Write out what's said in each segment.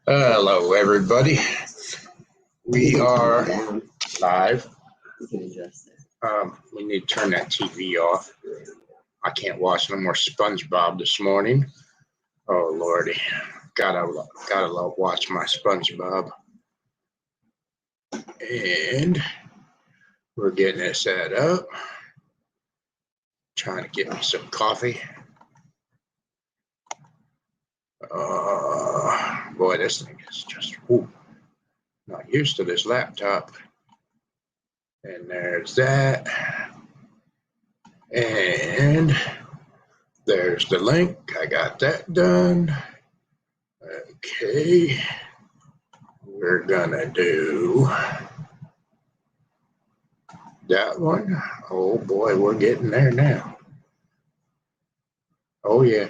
Hello, everybody. We are live. You can adjust it. We need to turn that TV off. I can't watch no more SpongeBob this morning. Oh Lordy, gotta watch my SpongeBob. And we're getting it set up. Trying to get me some coffee. Boy, this thing is just not used to this laptop. And there's that. And there's the link. I got that done. Okay. We're gonna do that one. Oh boy, we're getting there now. Oh yeah.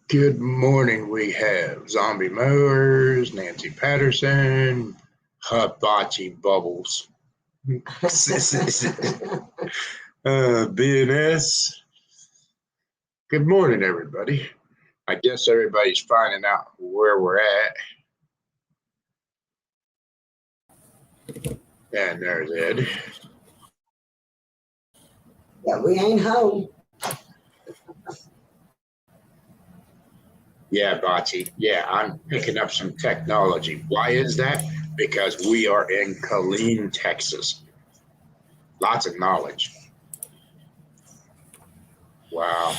Good morning. We have Zombie Mowers, Nancy Patterson, Hibachi Bubbles, BNS. Good morning, everybody. I guess everybody's finding out where we're at. And there's Ed. Yeah, we ain't home. Yeah, Bocce. Yeah, I'm picking up some technology. Why is that? Because we are in Killeen, Texas. Lots of knowledge. Wow.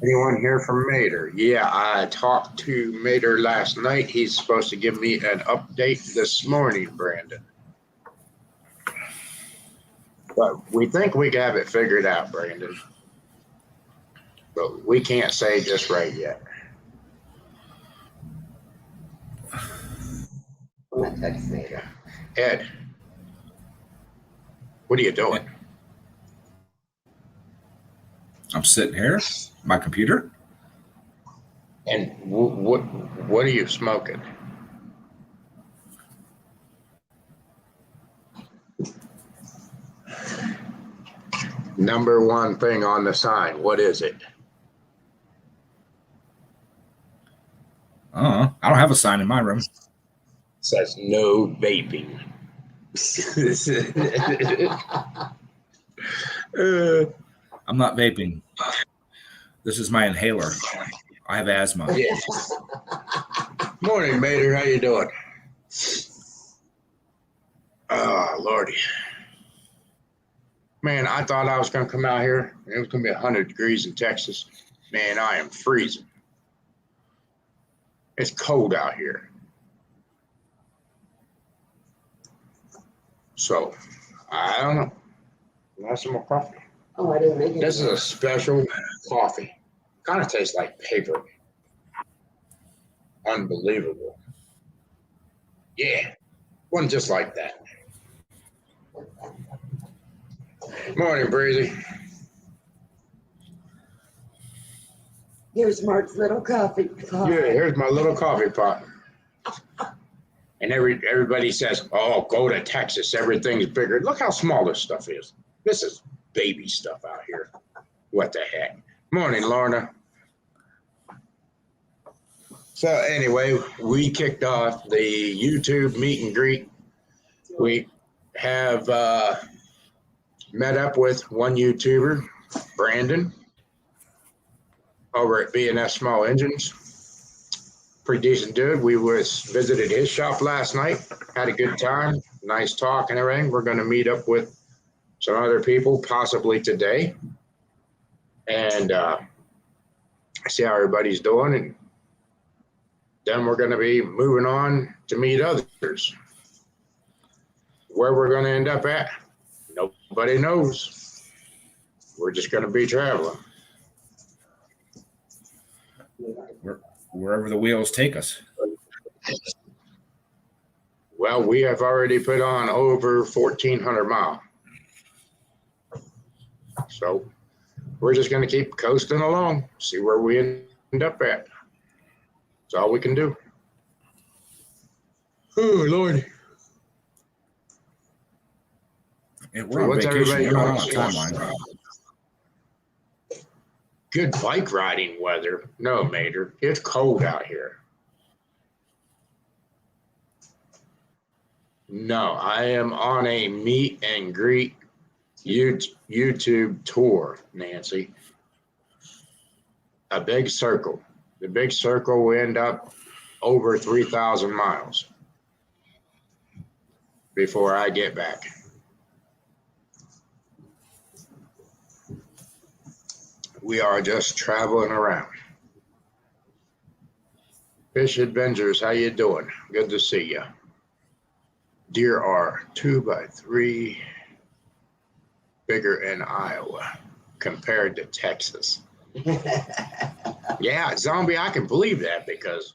Anyone here from Mater? Yeah, I talked to Mater last night. He's supposed to give me an update this morning, Brandon. But we think we have it figured out, Brandon. But we can't say just right yet. I'm gonna text later. Ed, what are you doing? I'm sitting here, my computer. And what are you smoking? Number one thing on the sign, what is it? I don't have a sign in my room. It says no vaping. I'm not vaping. This is my inhaler. I have asthma. Yeah. Morning, Mater. How you doing? Oh, Lordy. Man, I thought I was going to come out here. It was going to be 100 degrees in Texas. Man, I am freezing. It's cold out here. So, I don't know. Want some more coffee? Oh, I didn't make it. This is a special coffee. Kind of tastes like paper. Unbelievable. Yeah, one just like that. Morning, Breezy. Here's Mark's little coffee pot. Yeah, here's my little coffee pot. And everybody says, oh, go to Texas. Everything's bigger. Look how small this stuff is. This is baby stuff out here. What the heck? Morning, Lorna. So anyway, we kicked off the YouTube meet and greet. We have met up with one YouTuber, Brandon, over at BNS Small Engines. Pretty decent dude. We visited his shop last night, had a good time, nice talk and everything. We're going to meet up with some other people possibly today and see how everybody's doing. And then we're going to be moving on to meet others. Where we're going to end up at, nobody knows. We're just going to be traveling. Wherever the wheels take us. Well, we have already put on over 1,400 miles. So we're just going to keep coasting along, see where we end up at. That's all we can do. Oh, Lord. Yeah, we're on vacation. We're not on a timeline. Good bike riding weather. No, Mater. It's cold out here. No, I am on a meet and greet YouTube tour, Nancy. A big circle. The big circle will end up over 3,000 miles before I get back. We are just traveling around. Fish Adventures, how you doing? Good to see you. Deer are 2x3 bigger in Iowa compared to Texas. Yeah, Zombie, I can believe that because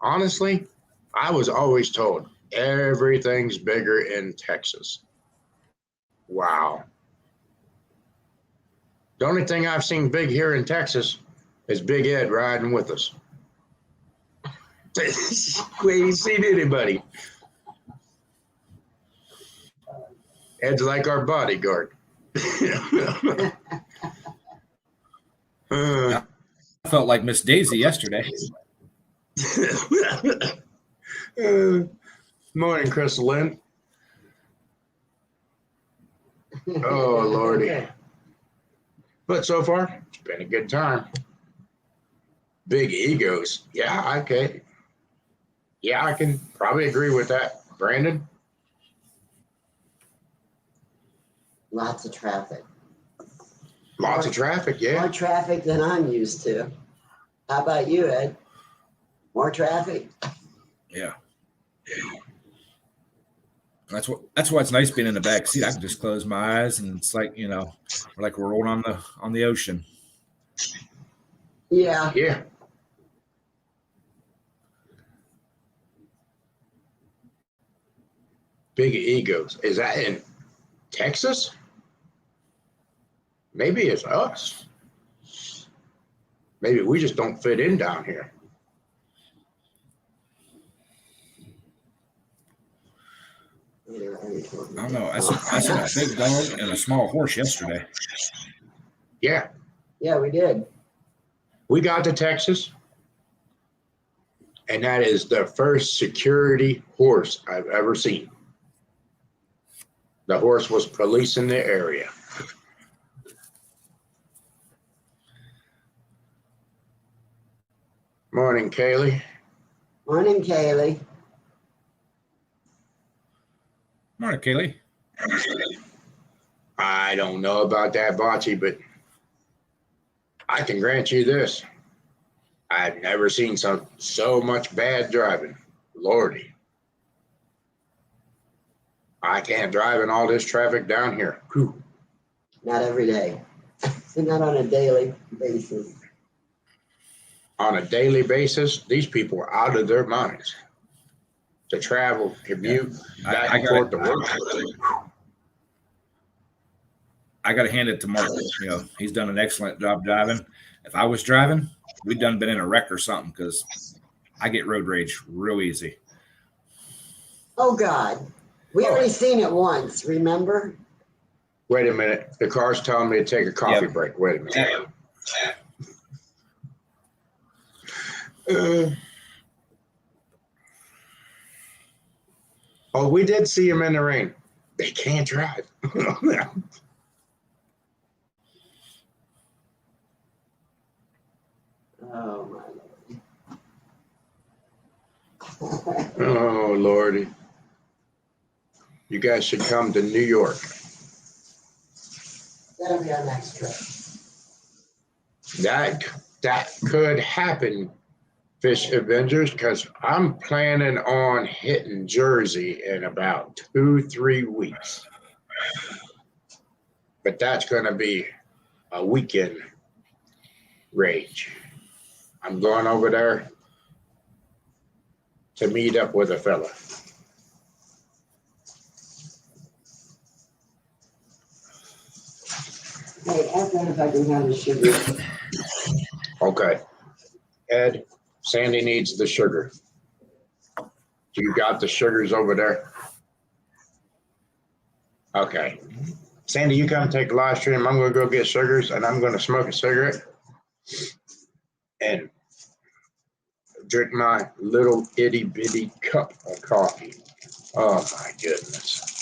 honestly, I was always told everything's bigger in Texas. Wow. The only thing I've seen big here in Texas is Big Ed riding with us. We ain't seen anybody. Ed's like our bodyguard. I felt like Miss Daisy yesterday. Morning, Chris Lynn. Oh, Lordy. But so far, it's been a good time. Big egos. Yeah, okay. Yeah, I can probably agree with that. Brandon? Lots of traffic. Lots of traffic, yeah. More traffic than I'm used to. How about you, Ed? More traffic? Yeah. That's why it's nice being in the back seat. I can just close my eyes and it's like, we're rolling on the ocean. Yeah. Yeah. Big egos. Is that in Texas? Maybe it's us. Maybe we just don't fit in down here. I don't know. I saw a big dog and a small horse yesterday. Yeah. Yeah, we did. We got to Texas, and that is the first security horse I've ever seen. The horse was policing the area. Morning, Kaylee. Morning, Kaylee. Morning, Kaylee. I don't know about that, Bocce, but I can grant you this. I've never seen so much bad driving. Lordy. I can't drive in all this traffic down here. Whew. Not every day. Not on a daily basis. On a daily basis, these people are out of their minds to travel, commute, back and forth to work. I got to hand it to Mark. He's done an excellent job driving. If I was driving, we'd been in a wreck or something because I get road rage real easy. Oh, God. We already seen it once, remember? Wait a minute. The car's telling me to take a coffee break. Wait a minute. Oh, we did see him in the rain. They can't drive. Oh, my Lord. Oh, Lordy. You guys should come to New York. That'll be our next trip. That could happen, Fish Avengers, because I'm planning on hitting Jersey in about 2-3 weeks. But that's going to be a weekend rage. I'm going over there to meet up with a fella. Hey, ask them if I can have the sugar. Okay. Ed, Sandy needs the sugar. You got the sugars over there? Okay. Sandy, you come take the live stream. I'm going to go get sugars, and I'm going to smoke a cigarette and drink my little itty bitty cup of coffee. Oh my goodness.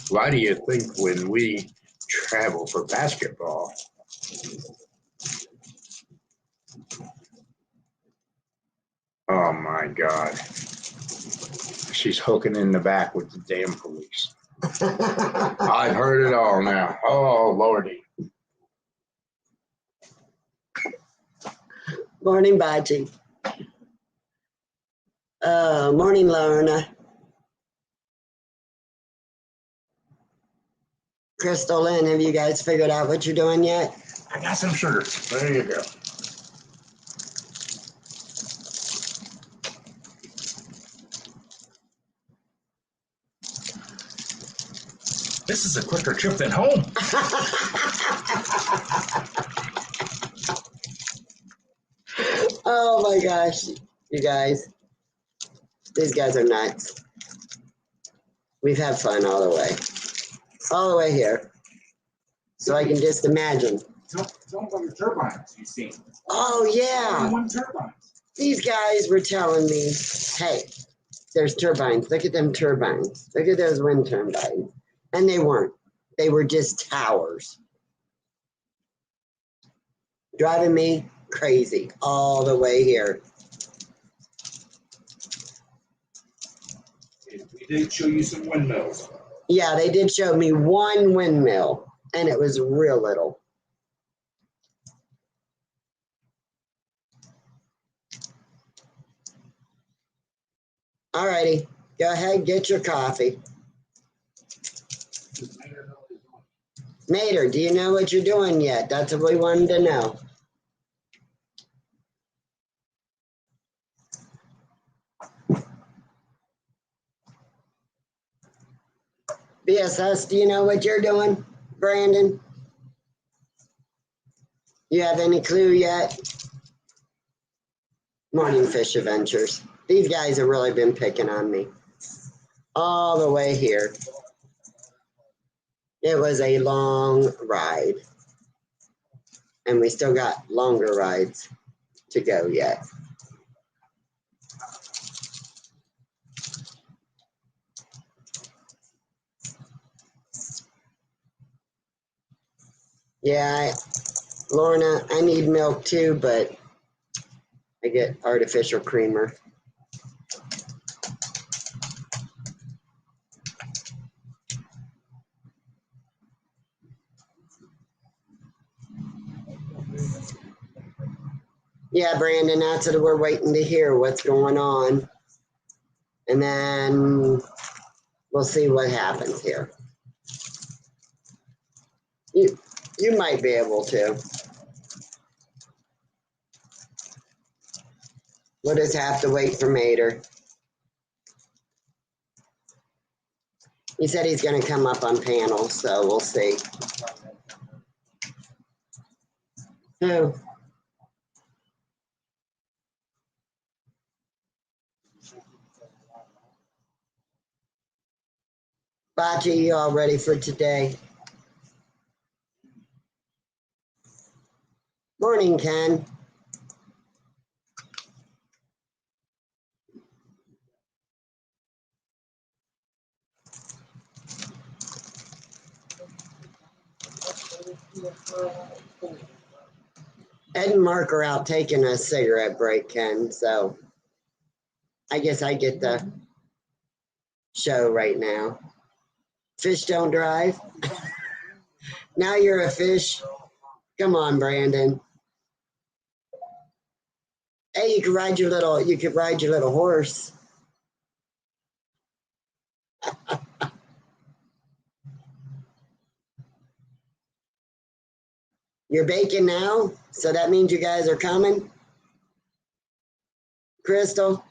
Why do you think when we travel for basketball, oh my God, she's hooking in the back with the damn police. I've heard it all now. Oh, Lordy. Morning, Baji. Morning, Lorna. Crystal Lynn, have you guys figured out what you're doing yet? I got some sugar. There you go. This is a quicker trip than home. Oh my gosh, you guys. These guys are nuts. We've had fun all the way. All the way here. So I can just imagine. Tell them about the turbines you've seen. Oh yeah. One turbines. These guys were telling me, hey, there's turbines. Look at them turbines. Look at those wind turbines. And they weren't. They were just towers. Driving me crazy all the way here. We did show you some windmills. Yeah, they did show me one windmill, and it was real little. All righty, go ahead, get your coffee. Mater, do you know what you're doing yet? That's what we wanted to know. BSS, do you know what you're doing, Brandon? You have any clue yet? Morning Fish Adventures. These guys have really been picking on me all the way here. It was a long ride, and we still got longer rides to go yet. Yeah, Lorna, I need milk too, but I get artificial creamer. Yeah, Brandon, that's what we're waiting to hear what's going on. And then we'll see what happens here. You might be able to. We'll just have to wait for Mater. He said he's going to come up on panel, so we'll see. Who? Bachi, you all ready for today? Morning, Ken. Ed and Mark are out taking a cigarette break, Ken, so I guess I get the show right now. Fish don't drive. Now you're a fish. Come on, Brandon. Hey, you could ride your little horse. You're baking now, so that means you guys are coming. Crystal.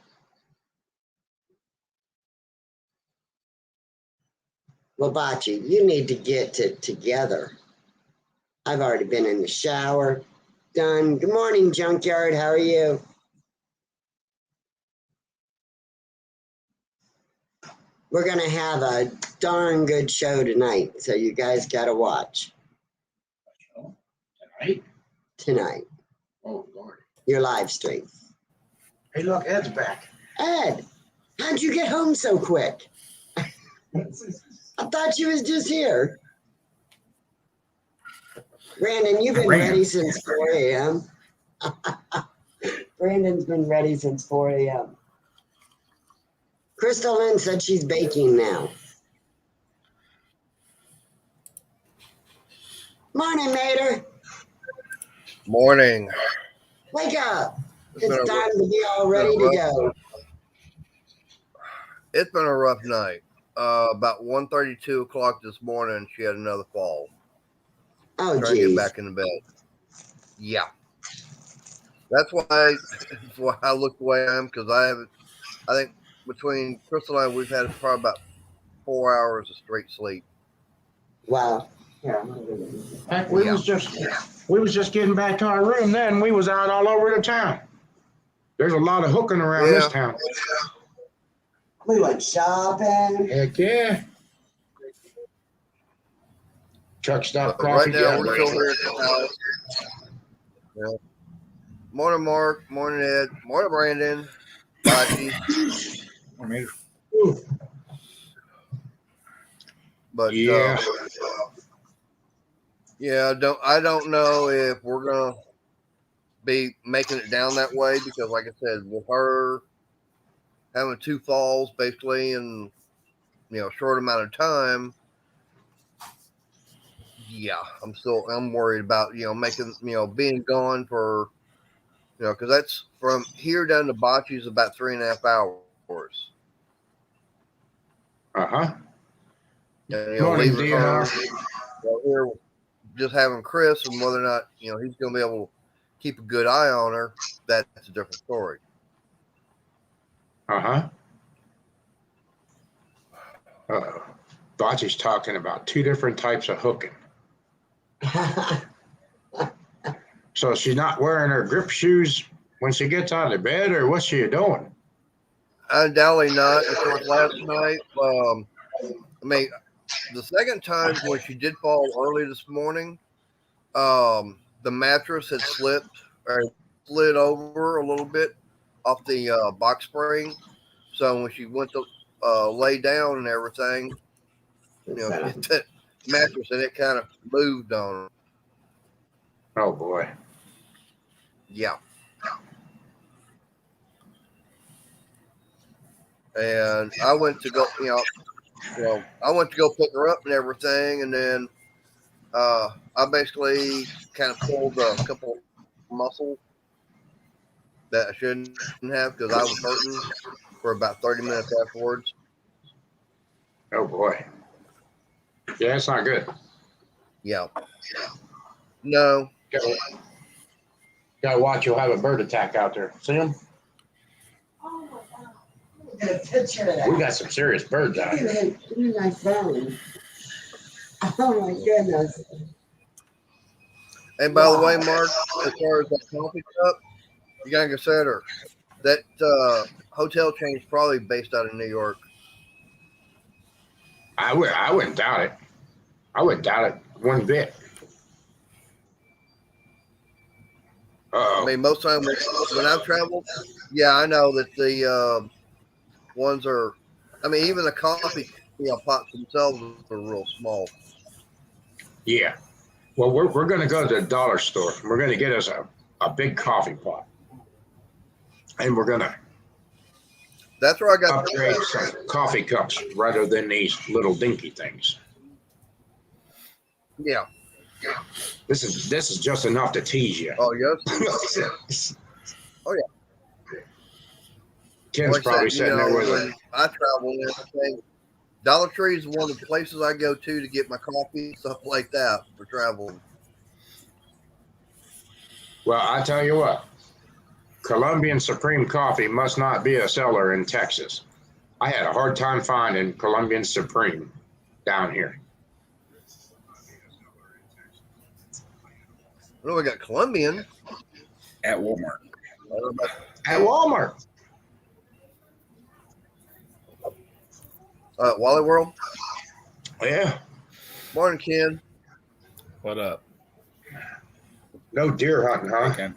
Well, Bachi, you need to get together. I've already been in the shower. Done. Good morning, Junkyard. How are you? We're going to have a darn good show tonight, so you guys got to watch. Tonight. Oh, Lord. Your live stream. Hey, look, Ed's back. Ed, How'd you get home so quick? I thought you was just here. Brandon, you've been Brandon. ready since 4 a.m. Brandon's been ready since 4 a.m. Crystal Lynn said she's baking now. Morning, Mater. Morning. Wake up. It's been It's a time to be all ready to go. It's been a rough night. About 1:30, 2 o'clock this morning, she had another fall. Oh, Trying to get geez. back in the bed. Yeah. That's why I look the way I am, because I think between Crystal and I, we've had probably about 4 hours of straight sleep. Wow. Heck, we was just getting back to our room then. We was out all over the town. There's a lot of hooking around this Yeah. town. We went shopping. Heck yeah. Truck stop But coffee. right now, yeah, we're still here at the house. Yeah. Morning, Mark. Morning, Ed. Morning, Brandon. Bocce. Or maybe- But Yeah. yeah, I don't know if we're gonna be making it down that way, because, like I said, with her having 2 falls basically in a short amount of time, yeah, I'm worried about making being gone for because that's from here down to Bocce's about 3.5 hours. Uh-huh. And, Morning, leaving her DNR. here, just having Chris, and whether or not he's going to be able to keep a good eye on her, that's a different story. Uh-huh. Uh-oh. Bocce's talking about 2 different types of hooking. So she's not wearing her grip shoes when she gets out of bed, or what's she doing? Undoubtedly not. Of course, last night, the second time when she did fall early this morning, the mattress had slipped or slid over a little bit off the box spring. So when she went to lay down and everything, the mattress, and it kind of moved on her. Oh boy. Yeah. And I went to go, I went to go pick her up and everything, and then I basically kind of pulled a couple muscles that I shouldn't have, because I was hurting for about 30 minutes afterwards. Oh boy. Yeah, it's not good. Yeah. No. Gotta watch, you'll have a bird attack out there. See them? Oh my God. Get a picture of that. We got some serious birds out here. Give me my phone. Oh my goodness. And by the way, Mark, as far as that coffee cup, you gotta consider that hotel chain is probably based out of New York. I wouldn't doubt it. I wouldn't doubt it one bit. I Uh-oh. mean, most time when I've traveled, yeah, I know that the ones are. I mean, even the coffee pots themselves are real small. Yeah. Well, we're going to go to the dollar store. We're going to get us a big coffee pot. And we're going to That's where I got. upgrade some coffee cups rather than these little dinky things. Yeah. This is just enough to tease you. Oh yes. Oh, yeah. Ken's Like I probably said, sitting there with when it. I travel and everything, Dollar Tree is one of the places I go to get my coffee, stuff like that for traveling. Well, I tell you what, Colombian Supreme Coffee must not be a seller in Texas. I had a hard time finding Colombian Supreme down here. I know we got Colombian. At Walmart. At Walmart. Wally World. Yeah. Morning, Ken. What up? No deer hunting, huh? Okay.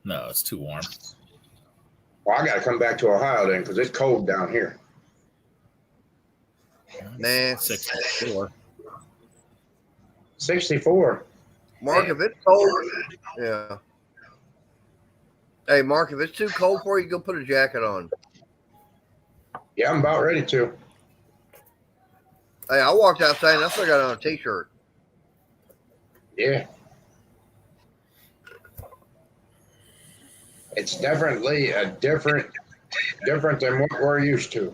No, it's too warm. Well, I gotta come back to Ohio then, because it's cold down here. Nah. 64. 64. Mark, if it's cold, yeah. Hey, Mark, if it's too cold for you, go put a jacket on. Yeah, I'm about ready to. Hey, I walked outside and I still got on a t-shirt. Yeah. It's definitely a different than what we're used to.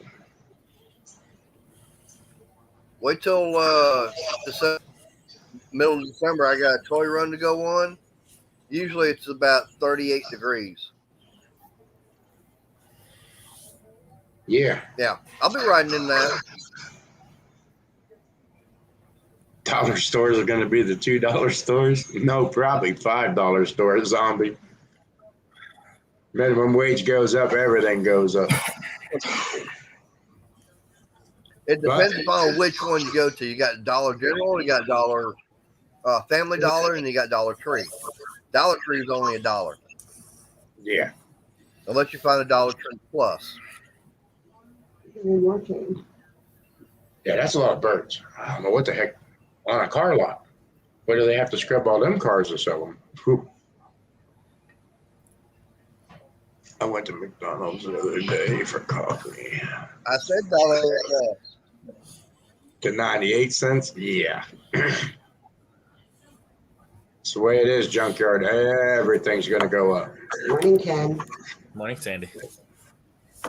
Wait till December, middle of December. I got a toy run to go on. Usually it's about 38 degrees. Yeah. Yeah, I'll be riding in that. Dollar stores are going to be the $2 stores. No, probably $5 store. Zombie. Minimum wage goes up, everything goes up. It depends upon which one you go to. You got Dollar General, you got Dollar Family Dollar, and you got Dollar Tree. Dollar Tree is only $1, Yeah. unless you find a Dollar Tree Plus. Yeah, that's a lot of birds. I don't know what the heck on a car lot. Why do they have to scrub all them cars to sell them? Whew. I went to McDonald's the other day for coffee. I said Dollar Plus. To 98 cents? Yeah. It's the way it is, junkyard. Everything's going to go up. Morning, Ken. Morning, Sandy.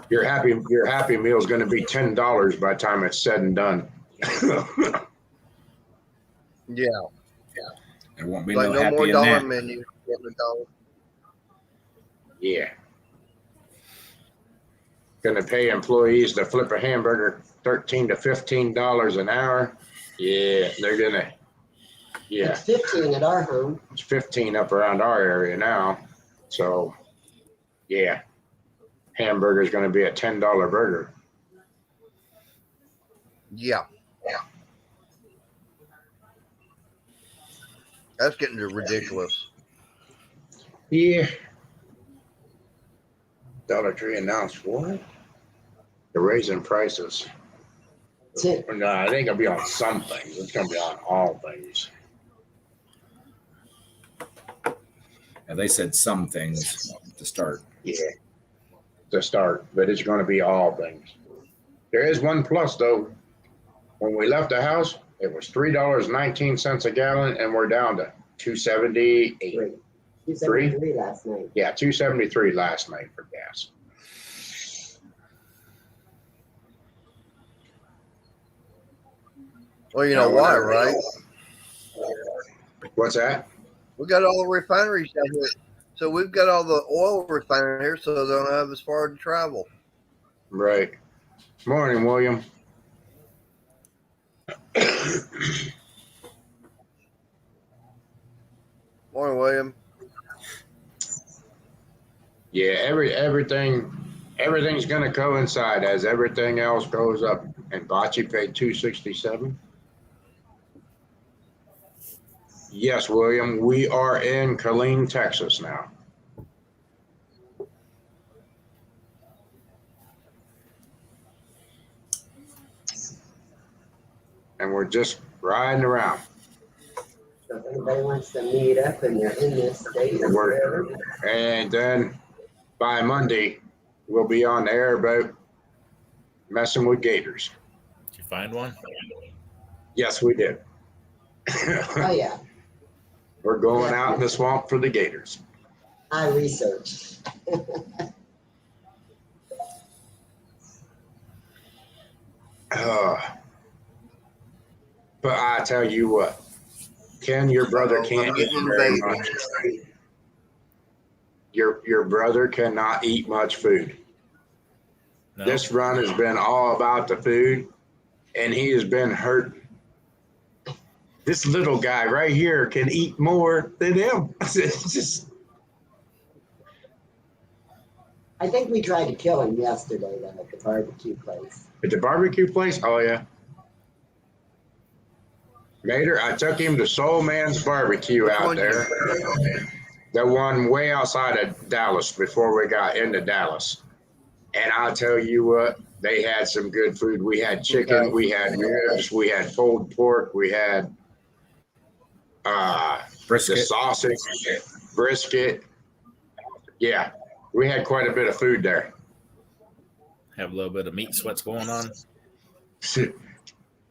Your happy meal is going to be $10 by the time it's said and done. Yeah. There won't be Like no no happy more in dollar that. menu. Getting $1. Yeah. Going to pay employees to flip a hamburger $13 to $15 an hour. Yeah, they're going to. Yeah, It's 15 at our home. it's 15 up around our area now. So, yeah, hamburger's going to be a $10 burger. Yeah. That's getting ridiculous. Yeah. Dollar Tree announced what? They're raising prices. No, I think it'll be on some things. It's going to be on all things. And they said some things to start. Yeah, to start, but it's going to be all things. There is one plus though. When we left the house, it was $3.19 a gallon, and we're down to $2.78. You said 3 last night. Yeah, $2.73 last night for gas. Well, you know why, right? What's that? We got all the refineries down here. So we've got all the oil refineries here, so they don't have as far to travel. Right. Morning, William. Morning, William. Yeah, everything's going to coincide as everything else goes up. And Bocce paid $2.67. Yes, William, we are in Killeen, Texas now. And we're just riding around. So if anybody wants to meet up and they're in this state or wherever, And then by Monday, we'll be on the airboat messing with gators. Did you find one? Yes, we did. oh yeah, We're going out in the swamp for the gators. I researched. But I tell you what, Ken, your brother can't eat very much. Your brother cannot eat much food. No. This run has been all about the food, and he has been hurt. This little guy right here can eat more than him. It's just, I think we tried to kill him yesterday though at the barbecue place. at the barbecue place, oh yeah. Mater, I took him to Soul Man's Barbecue out there. The one way outside of Dallas before we got into Dallas. And I'll tell you what, they had some good food. We had chicken, we had ribs, we had pulled pork, we had the Brisket. sausage, brisket. Yeah, we had quite a bit of food there. Have a little bit of meat sweats going on.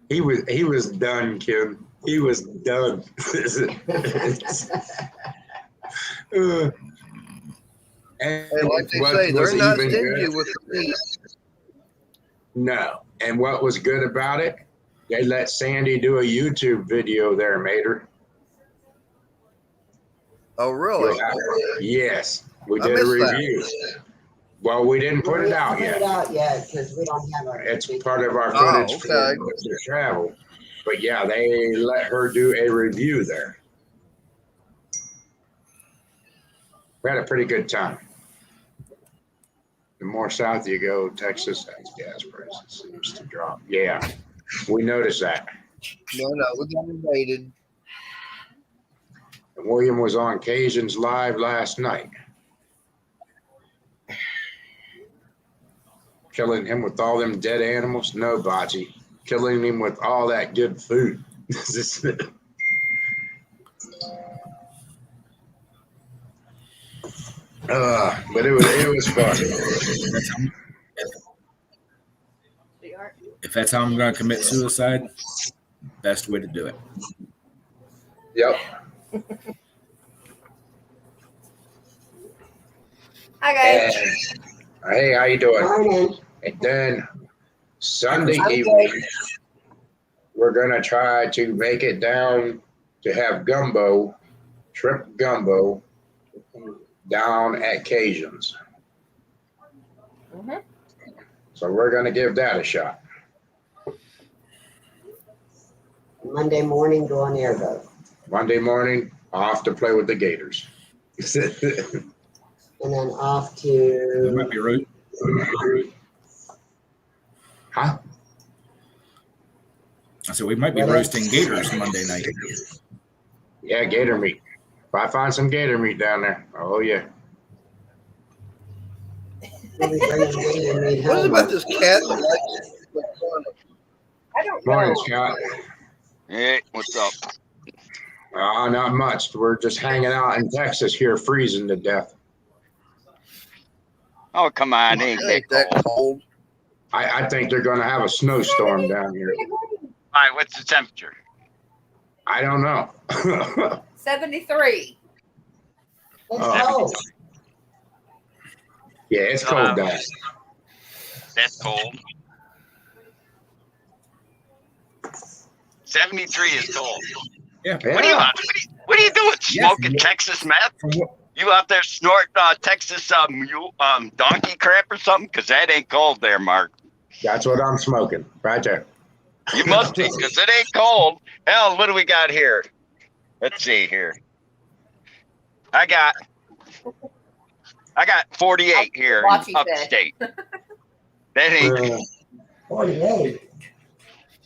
He was done, Kim. He was done. And And like they what say, was they're not even stingy good- with the meat. No. And what was good about it, they let Sandy do a YouTube video there, Mater. Oh, really? Yes, we I did a missed that. review. Well, we didn't put it out Put it yet. out yet, because we don't have our. It's part of our Oh, footage for okay. the travel. But yeah, they let her do a review there. We had a pretty good time. The more south you go, Texas has gas prices seems to drop. Yeah, we noticed that. No, we got invaded. And William was on Cajuns Live last night. Killing him with all them dead animals? No, Bocce. Killing him with all that good food. But it was fun. If that's how I'm going to commit suicide, best way to do it. Yep. Hi guys. And, hey, how you doing? Morning. And then Sunday I'm evening, we're gonna try to make it down to have gumbo, shrimp gumbo, down at Cajuns. Mhm. So we're gonna give that a shot. Monday morning, go on airboat. Monday morning, off to play with the Gators. And then off We to, might be Huh? I said we might be roasting gators Monday night. Yeah, gator meat. If I find some gator meat down there, oh yeah. we'll be bringing gator meat What is home. about this cat that likes I don't Morning, know. Scott. Hey, what's up? Not much. We're just hanging out in Texas here, freezing to death. Oh, come on, it ain't It ain't that that cold. cold. I think they're gonna have a snowstorm down here. All right, what's the temperature? I don't know. 73. It's Oh. cold. Yeah, it's cold down. That's cold. 73 is cold. Yeah. What are you Yeah. what are you doing? Yeah. Smoking Texas meth? From what, You out there snorting Texas donkey crap or something? Because that ain't cold there, Mark. That's what I'm smoking right there. You must be, because it ain't cold. Hell, what do we got here? Let's see here. I got 48 here Watch in you say. upstate. That ain't 48.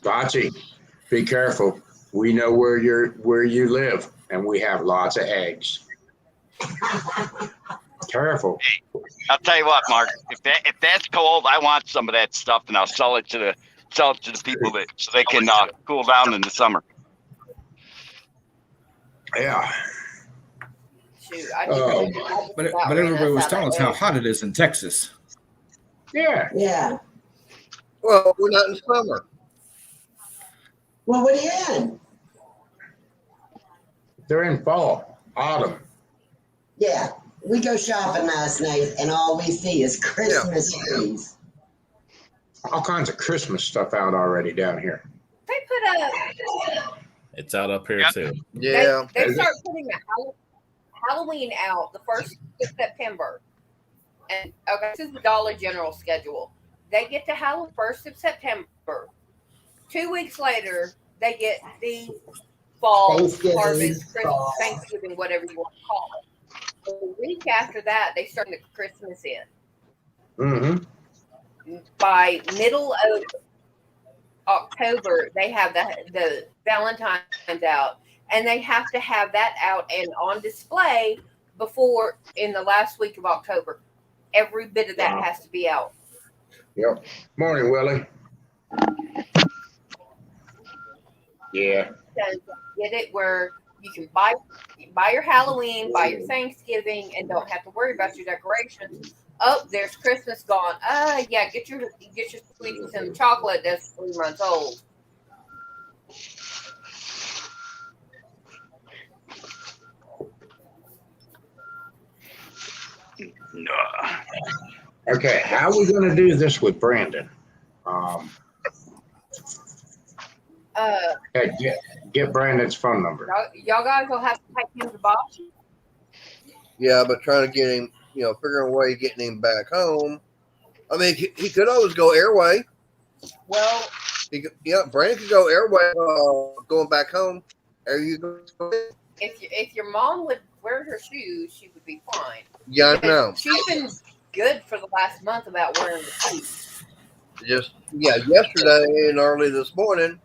Bocce, be careful. We know where you live, and we have lots of eggs. Careful. I'll tell you what, Mark. If that's cold, I want some of that stuff, and I'll sell it to the people that so they can cool down in the summer. Yeah. Shoot, I Oh. just but about ran everybody was outside telling us my how egg. hot it is in Texas. Yeah. Yeah. Well, we're not in summer. Well, what are you in? They're in fall, autumn. Yeah. We go shopping last night and all we see is Christmas trees. All kinds of Christmas stuff out already down here. They put a It's out up here Yep. too. Yeah. they Is it? start putting the Halloween out the 1st of September. And okay, this is the Dollar General schedule. They get to Halloween 1st of September. 2 weeks later, they get the fall, Thanksgiving, harvest, Christmas, fall. Thanksgiving, whatever you want to call it. The week after that, they start the Christmas in. Mm-hmm. By middle of October, they have the Valentine's out, and they have to have that out and on display before in the last week of October. Every bit of that Wow. has to be out Yep. Morning, Willie. Yeah. Because get it where you can buy your Halloween, buy your Thanksgiving, and don't have to worry about your decorations. Oh, there's Christmas gone. Yeah, get your sweets and chocolate that's 3 months old. No. Okay, how are we gonna do this with Brandon? Hey, get Brandon's phone number. Y'all guys will have to take him to Boston. Yeah, but trying to get him, figuring a way of getting him back home. I mean, he could always go airway. Well, Brandon could go airway going back home. There you go. if your mom would wear her shoes, she would be fine. Yeah, I know. She's been good for the last month about wearing the shoes. Yesterday and early this morning,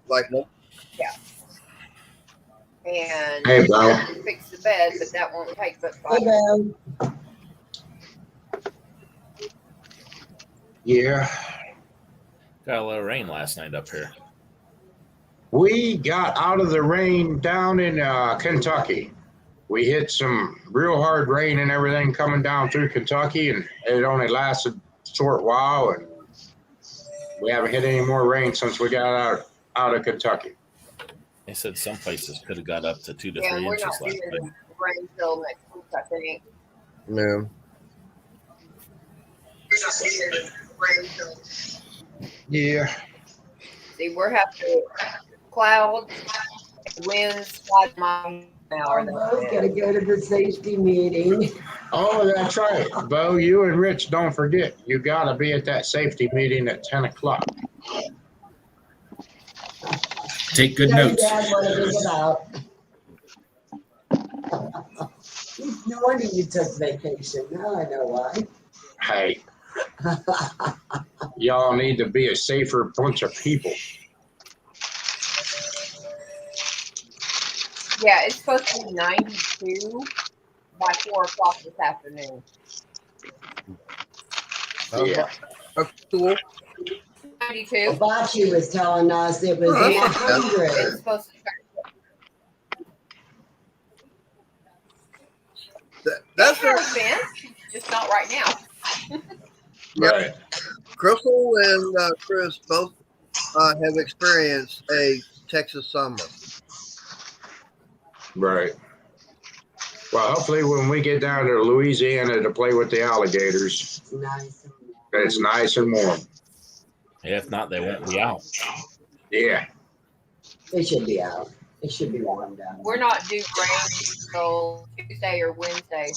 And Hey, Bo. fix the bed, but that won't take but 5 Hey, minutes. Bo. Yeah, Got a little rain last night up here. we got out of the rain down in Kentucky. We hit some real hard rain and everything coming down through Kentucky, and it only lasted a short while, and we haven't hit any more rain since we got out of Kentucky. They said some places could have got up to 2 to Yeah, 3 we're inches not last doing night. rain till next week, I think. yeah. Yeah. See, we're having clouds, winds, 5 miles an hour. Bo's gotta go to the safety meeting. Oh, that's right. Bo, you and Rich, don't forget, you gotta be at that safety meeting at 10 o'clock. Take good Tell your notes. dad what it is about. No wonder you took vacation. Now I know why. Hey, y'all need to be a safer bunch of people. Yeah, it's supposed to be 92 by 4 o'clock this afternoon. Yeah. That's cool. 92. Hibachi was telling us it was Oh, in that's the not It's hundreds. supposed to start. That's Sure, not, Ben. Just not right now. Right. Crystal and Chris both have experienced a Texas summer. Right. Well, hopefully when we get down to Louisiana to play with the alligators, Nice. it's nice and warm. If not, they won't be out. Yeah. They should be out. It should be warm down. We're not due rain until Tuesday or Wednesday.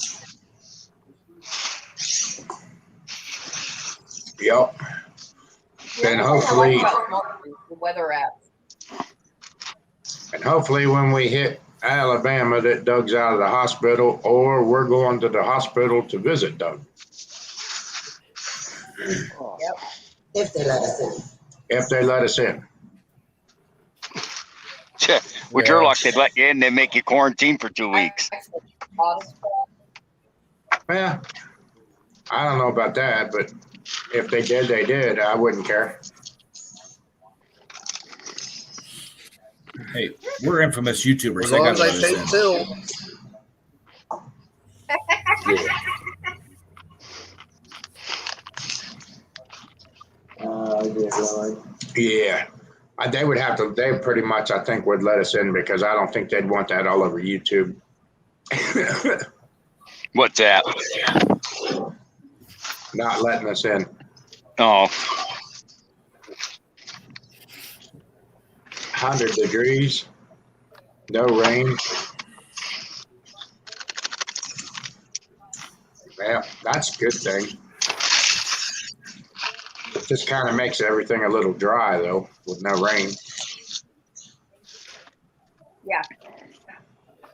Yep. Then Yeah, hopefully- I like about the weather app. And hopefully when we hit Alabama, that Doug's out of the hospital, or we're going to the hospital to visit Doug. If they let us in. If they let us in. With your luck, they'd let you in, they make you quarantine for 2 weeks. Yeah. I don't know about that, but if they did, they did. I wouldn't care. Hey, we're infamous YouTubers. As They long as gotta they let pay us the in. bill. Dear Lord. Yeah. They would have to, they pretty much, I think, would let us in because I don't think they'd want that all over YouTube. What's that? Not letting us in. Oh, 100 degrees. No rain. Yeah, that's a good thing. It just kind of makes everything a little dry though, with no rain. Yeah.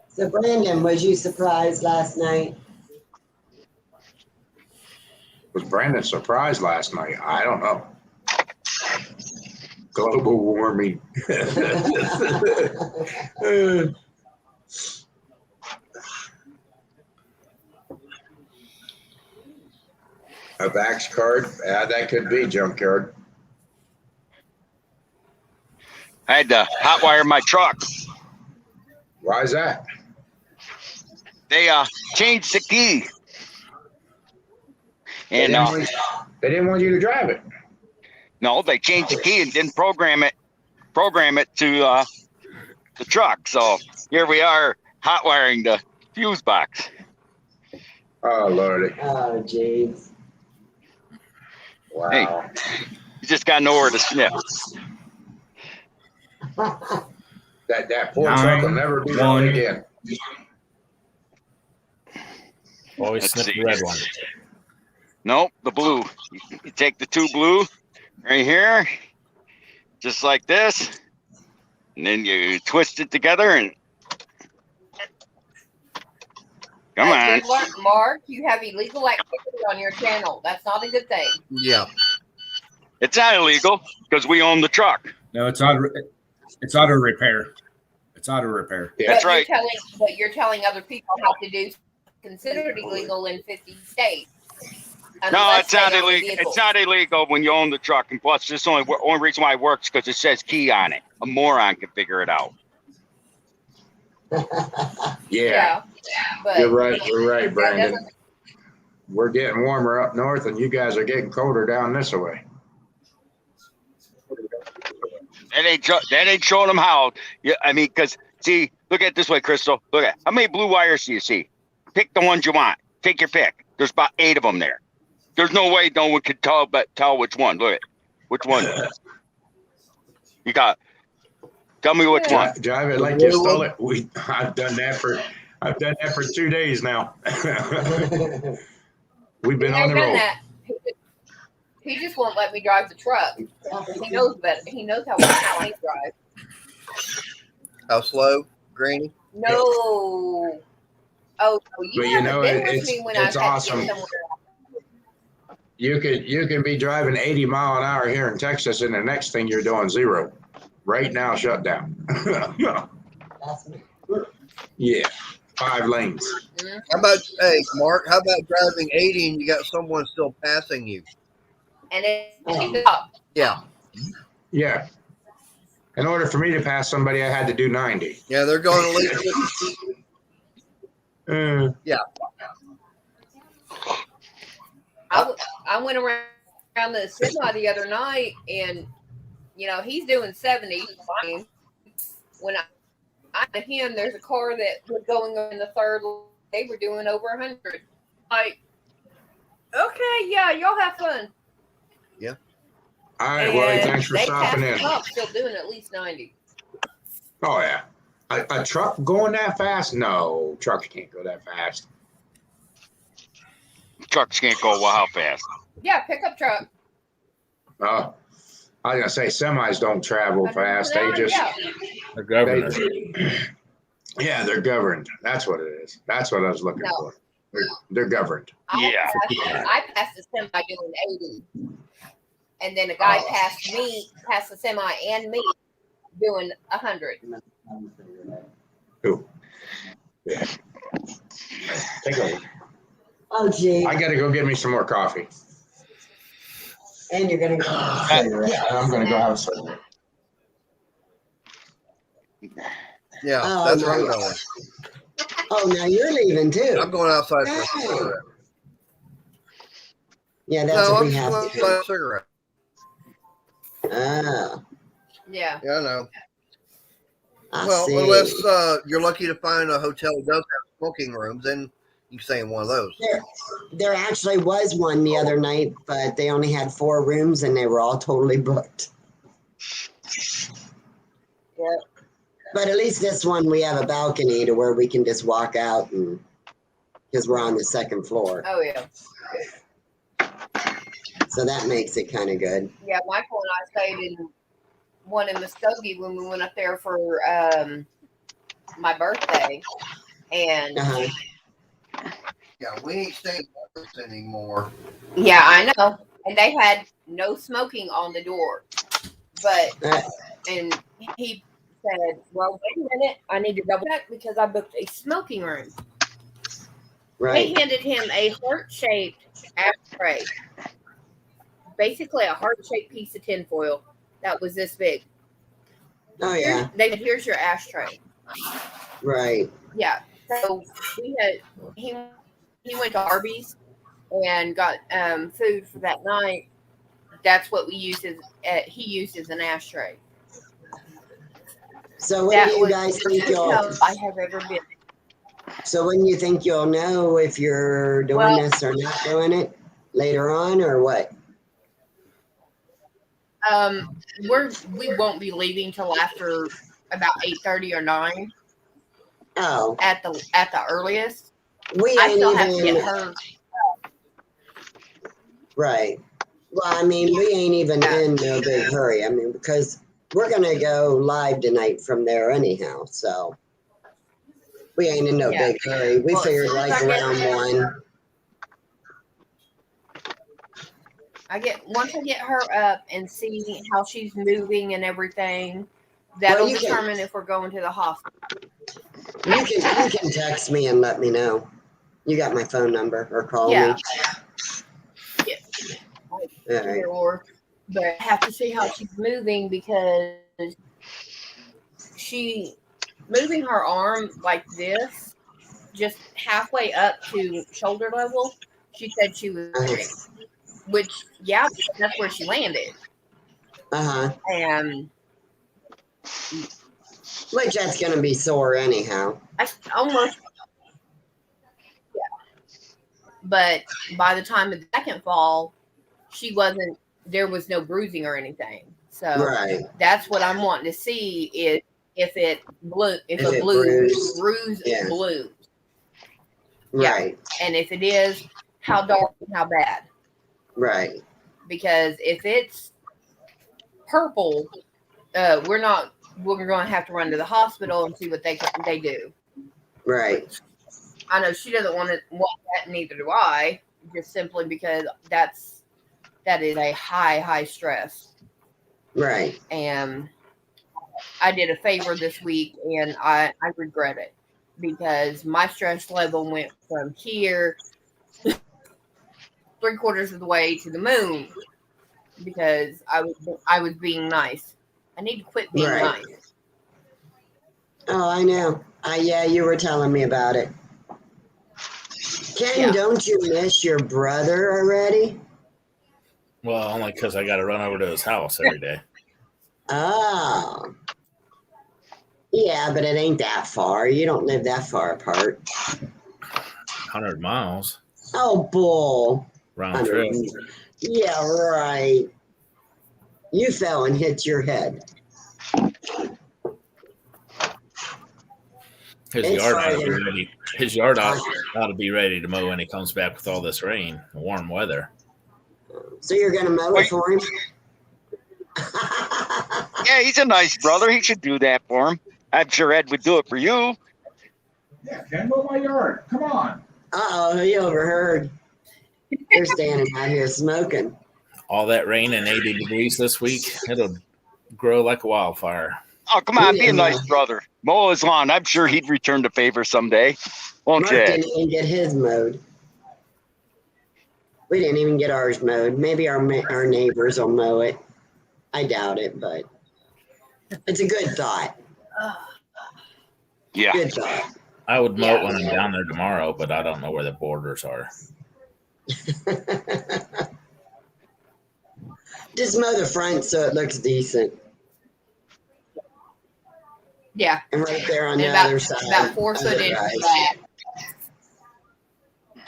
So Brandon, was you surprised last night? Was Brandon surprised last night? I don't know. Global warming. A Vax card, that could be junkyard. I had to hotwire my truck. Why is that? They changed the key. They And didn't want you to drive it. no, they changed the key and didn't program it to the truck. So here we are hotwiring the fuse box. Oh, Lordy. Oh, jeez. Wow. Hey. You just got nowhere to sniff. That poor truck will never be done again. Always Let's snip see. the red one. Nope, the blue. You take the two blue right here, just like this, and then you twist it together and come on. Good luck, Mark. You have illegal activity on your channel. That's not a good thing. Yeah. It's not illegal because we own the truck. No, it's auto repair. It's auto repair. Yeah. That's But right. you're telling other people how to do considered illegal in 50 states. No, Unless it's not they own the illegal. vehicle. It's not illegal when you own the truck. And plus, this only reason why it works because it says key on it. A moron can figure it out. Yeah, But you're right. You're right, that Brandon. doesn't- We're getting warmer up north and you guys are getting colder down this way. That ain't showing them how. Yeah, I mean, because see, look at it this way, Crystal. Look at how many blue wires do you see? Pick the ones you want. Take your pick. There's about 8 of them there. There's no way no one could tell which one. Look at which one. You got. Tell me which one. Drive it like you stole it. I've done that for 2 days now. We've been He's on never the done road. that. He just won't let me drive the truck. He knows better. He knows how I drive. How slow, Granny? No. Oh, so you But you haven't know, been with it's- me when it's I've had awesome. to get somewhere. You can be driving 80 mile an hour here in Texas and the next thing you're doing 0. Right now, shut down. Yeah, 5 lanes. How about, hey, Mark, how about driving 80 and you got someone still passing you? And it's up. Yeah. Yeah. In order for me to pass somebody, I had to do 90. Yeah, they're going at least 50. I went around the semi the other night, and he's doing 70. Fine. When I to him, there's a car that was going in the third. They were doing over 100. Like, okay, yeah, y'all have fun. All right, Willie, And thanks for they stopping passed in. up, still doing at least 90. Oh, yeah. A truck going that fast? No, trucks can't go that fast. Trucks can't go how fast. Yeah, pickup truck. Oh, I was gonna say semis don't travel fast. They just, Yeah. The governor. yeah, they're governed. That's what it is. That's what I was looking No. for. They're governed. Yeah. I passed the semi doing 80. And then a guy passed the semi and me doing 100. Ooh. Yeah. Take a look. Oh, gee. I gotta go get me some more coffee. And you're gonna go. Yeah, I'm gonna go have a cigarette. Yeah, Oh, that's where I'm nice. going. Oh, now you're leaving too. I'm going outside for a cigarette. Yeah, that's No, what I'm we just have going to outside do. for a cigarette. Ah, Yeah. Yeah, I know. I Well, see. unless you're lucky to find a hotel that does have smoking rooms, then you can stay in one of those. There actually was one the other night, but they only had 4 rooms and they were all totally booked. Yeah. But at least this one, we have a balcony to where we can just walk out and because we're on the 2nd floor. Oh, yeah. So that makes it kind of good. Yeah, Michael and I stayed in one in Muskogee when we went up there for my birthday. And Uh-huh. Yeah, we ain't staying in this anymore. yeah, I know. And they had no smoking on the door. But, and he said, well, wait a minute. I need to double check because I booked a smoking room. Right. They handed him a heart-shaped ashtray. Basically, a heart-shaped piece of tinfoil that was this big. Oh yeah, They said, "Here's your ashtray." right. Yeah. So he went to Arby's and got food for that night. That's what we used as he used as an ashtray. So when That do you was guys the think first you'll? hotel I have ever been. So when you think you'll know if you're doing Well- this or not doing it later on, or what? We won't be leaving till after about 8:30 or 9 Oh, at the earliest. we I ain't still have to even get her. right. Well, I mean, we ain't even in no big hurry. I mean, because we're gonna go live tonight from there anyhow, so we ain't in no Yeah. big hurry. We Well, as figured soon as like I get around there- 1. Once I get her up and see how she's moving and everything, that'll you can- determine if we're going to the hospital. You can text me and let me know. You got my phone number, or call Yeah. me. Yeah. All right. Or, but I have to see how she's moving because she moving her arm like this, just halfway up to shoulder level. She said she was, which yeah, that's where she landed, Uh-huh. and Which that's gonna be sore anyhow. I almost yeah. But by the time of the second fall, there was no bruising or anything. So Right. that's what I'm wanting to see is if it blew, if If a it bruise Yeah. blew. Yeah. Right. And if it is, how dark and how bad. Right. Because if it's purple, we're going to have to run to the hospital and see what they do. Right. I know she doesn't want that, neither do I, just simply because that is a high stress. Right. And I did a favor this week and I regret it because my stress level went from here 3/4 of the way to the moon because I was being nice. I need to quit being Right. nice. Oh, I know. Yeah, you were telling me about it. Ken, Yeah. don't you miss your brother already? Well, only because I got to run over to his house every day. Oh. Yeah, but it ain't that far. You don't live that far apart. 100 miles Oh, bull. round trip. Yeah, right. You fell and hit your head. His It's yard ought to be farther. ready. His yard ought to be ready to mow when he comes back with all this rain, warm weather. So you're going to mow it for him? Yeah, he's a nice brother. He should do that for him. I'm sure Ed would do it for you. Yeah, Ken, mow my yard. Come on. Uh-oh, he overheard. They're standing out here smoking. All that rain and 80 degrees this week, it'll grow like a wildfire. Oh, come on, be Yeah. a nice brother. Mow his lawn. I'm sure he'd return the favor someday. Won't Mark you, Ed? didn't even get his mowed. We didn't even get ours mowed. Maybe our neighbors will mow it. I doubt it, but it's a good thought. Yeah. Good thought. I would mow it when I'm down there tomorrow, but I don't know where the borders are. Just mow the front so it looks decent. Yeah. And right there on And the about, other side. about 4 foot into otherwise. that.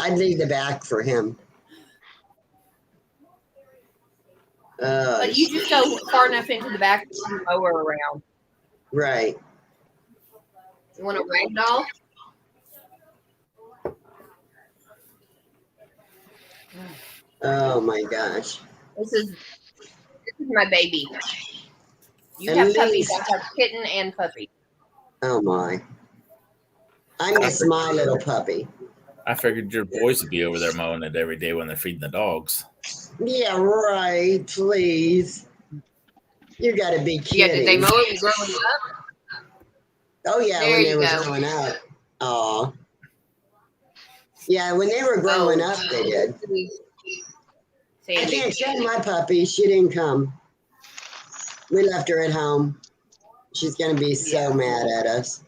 I'd leave the back for him. But you just go far enough into the back to mow her around. Right. You want a rag doll? Oh my gosh. This is my baby. You At have puppies. least- I have kitten and puppy. Oh my. I miss my little puppy. I figured your boys would be over there mowing it every day when they're feeding the dogs. Yeah, right. Please. You gotta be Yeah, kidding. did they mow it growing up? Oh yeah, There when they you were go. growing up. Oh. Yeah, when they were growing up, they did. I Sandy. can't send my puppy. She didn't come. We left her at home. She's gonna be so mad at us.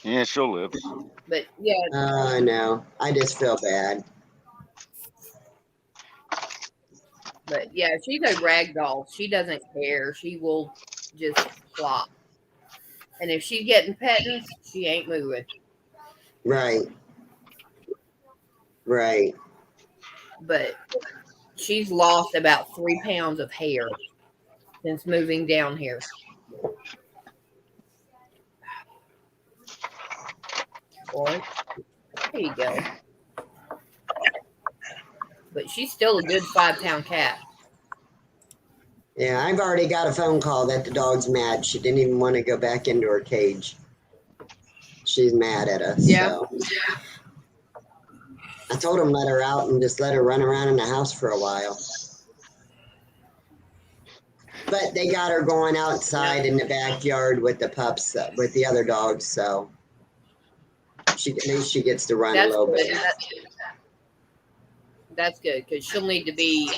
Yeah, she'll live. But yeah, I know. I just feel bad. but yeah, she's a rag doll. She doesn't care. She will just flop. And if she's getting pettings, she ain't moving. Right. Right. But she's lost about 3 pounds of hair since moving down here. Boy, there you go. But she's still a good 5-pound cat. Yeah, I've already got a phone call that the dog's mad. She didn't even want to go back into her cage. She's mad at us. Yeah. So. I told him let her out and just let her run around in the house for a while. But they got her going outside in the backyard with the pups, with the other dogs. So at least she gets to run a That's little good. bit. That's good because she'll need to be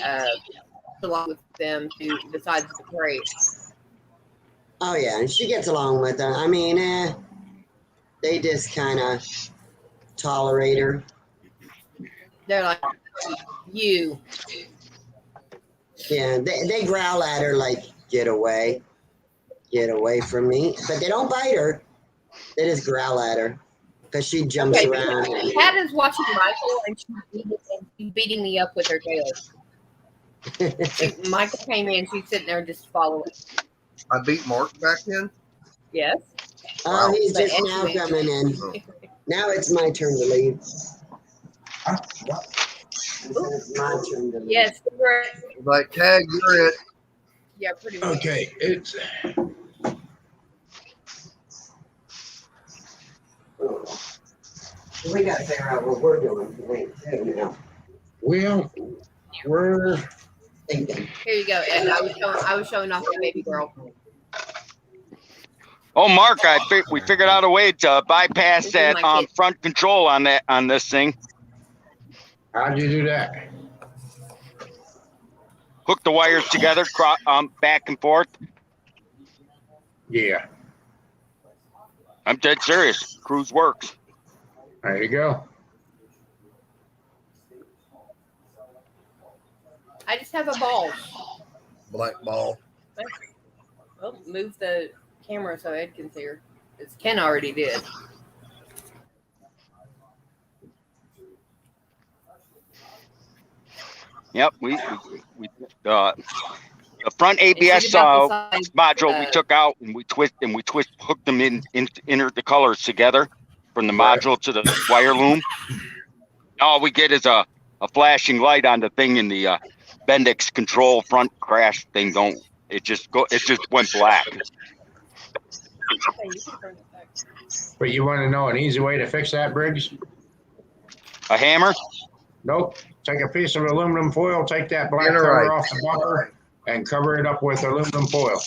along with them to besides the crate. Oh yeah, and she gets along with them. I mean, they just kind of tolerate her. They're like you. Yeah, they growl at her like, get away from me. But they don't bite her. They just growl at her because she jumps Okay, around. Kat is watching Michael and she's beating me up with her tail. Michael came in, she's sitting there just following. I beat Mark back in. Yes. Oh, he's But just now anyway. coming in. Now it's my turn to leave. It's my turn to leave. Yes, we're, Like, tag, you're it. yeah, pretty much. Okay, it's We got to figure out what we're doing tonight too now. well, we're Thinking. Here you go, Ed. I was showing off the baby girl. Oh, Mark, we figured out a way to bypass This is that my kid. front control on this thing. how'd you do that? Hook the wires together, back and forth. Yeah, I'm dead serious. Cruise works. there you go. I just have a ball. Black ball. Oh, move the camera so Ed can see her. Because Ken already did. Yep, we the front ABS module we took out and we hooked them entered the colors together from the Right. module to the wire loom. All we get is a flashing light on the thing in the Bendix control front crash thing. It just went black. But you want to know an easy way to fix that, Briggs? A hammer? Nope. Take a piece of aluminum foil, take that black Get it cover right. off the bumper, and cover it up with aluminum foil.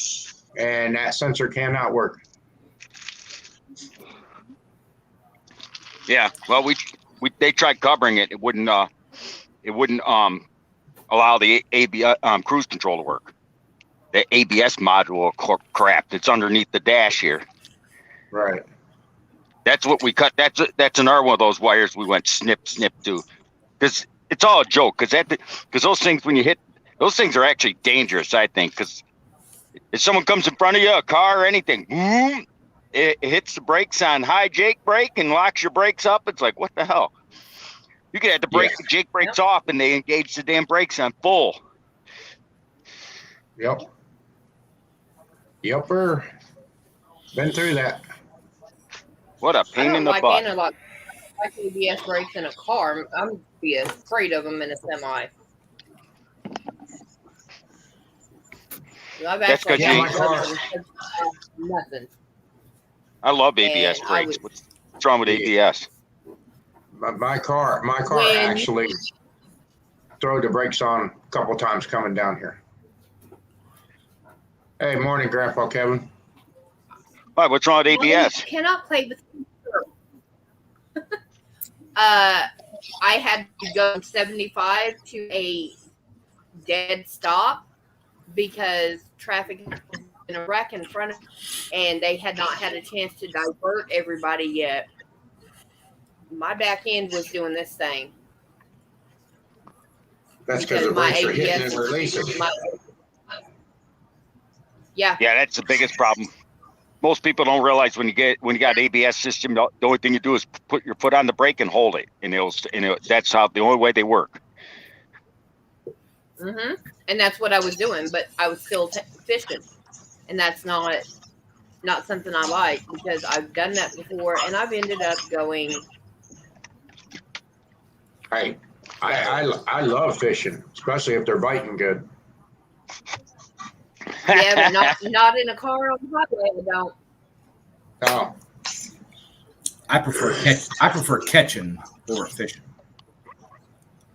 And that sensor cannot work. Yeah. Well, they tried covering it. It wouldn't allow the ABS cruise control to work. The ABS module crap that's underneath the dash here. Right. That's what we cut. That's another one of those wires we went snip to, because it's all a joke. Because those things, when you hit, those things are actually dangerous. I think because if someone comes in front of you, a car or anything, boom, it hits the brakes on high Jake brake and locks your brakes up. It's like, what the hell? You could have the brake Jake brakes off and they engage the damn brakes on full. Yep. Yepper. Been through that. What a I pain don't in the like butt. analog ABS brakes in a car. I'm be afraid of them in a semi. I've That's actually 'cause my car. nothing. I love ABS And I brakes. was- What's wrong with ABS? My car When- actually threw the brakes on a couple times coming down here. Hey, morning, Grandpa Kevin. Why? What's wrong with ABS? You cannot play with I had to go 75 to a dead stop because traffic was in a wreck in front of, and they had not had a chance to divert everybody yet. My back end was doing this thing. That's because the my brakes are hitting ABS and releasing. Yeah. Yeah, that's the biggest problem. Most people don't realize when you got ABS system, the only thing you do is put your foot on the brake and hold it, and that's how the only way they work. Mm-hmm. And that's what I was doing, but I was still fishing, and that's not something I like because I've done that before, and I've ended up going. Hey, I love fishing, especially if they're biting good. Yeah, but not in a car on the highway. I don't. Oh, I prefer catching or fishing.